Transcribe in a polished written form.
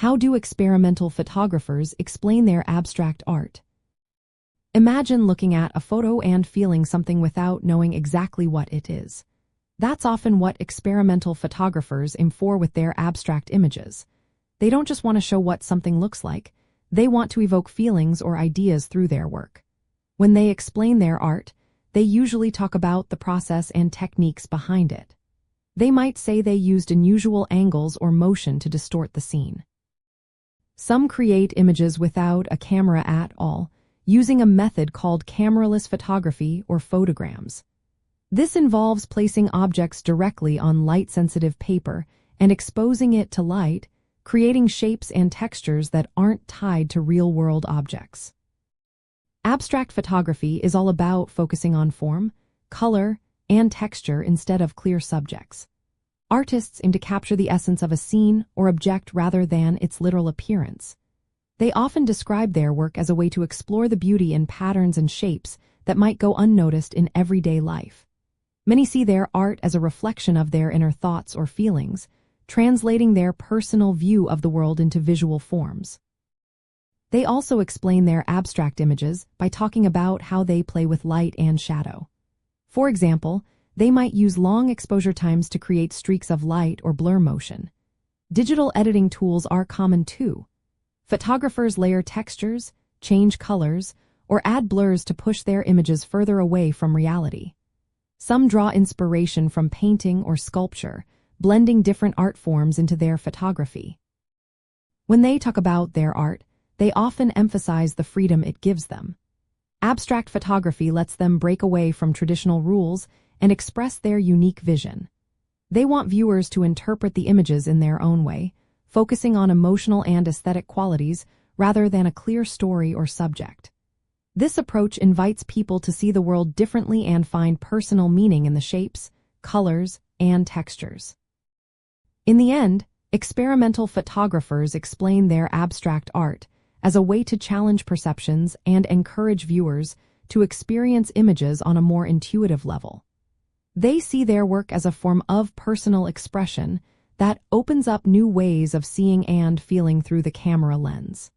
How do experimental photographers explain their abstract art? Imagine looking at a photo and feeling something without knowing exactly what it is. That's often what experimental photographers aim for with their abstract images. They don't just want to show what something looks like, they want to evoke feelings or ideas through their work. When they explain their art, they usually talk about the process and techniques behind it. They might say they used unusual angles or motion to distort the scene. Some create images without a camera at all, using a method called cameraless photography or photograms. This involves placing objects directly on light-sensitive paper and exposing it to light, creating shapes and textures that aren't tied to real-world objects. Abstract photography is all about focusing on form, color, and texture instead of clear subjects. Artists aim to capture the essence of a scene or object rather than its literal appearance. They often describe their work as a way to explore the beauty in patterns and shapes that might go unnoticed in everyday life. Many see their art as a reflection of their inner thoughts or feelings, translating their personal view of the world into visual forms. They also explain their abstract images by talking about how they play with light and shadow. For example, they might use long exposure times to create streaks of light or blur motion. Digital editing tools are common too. Photographers layer textures, change colors, or add blurs to push their images further away from reality. Some draw inspiration from painting or sculpture, blending different art forms into their photography. When they talk about their art, they often emphasize the freedom it gives them. Abstract photography lets them break away from traditional rules and express their unique vision. They want viewers to interpret the images in their own way, focusing on emotional and aesthetic qualities rather than a clear story or subject. This approach invites people to see the world differently and find personal meaning in the shapes, colors, and textures. In the end, experimental photographers explain their abstract art as a way to challenge perceptions and encourage viewers to experience images on a more intuitive level. They see their work as a form of personal expression that opens up new ways of seeing and feeling through the camera lens.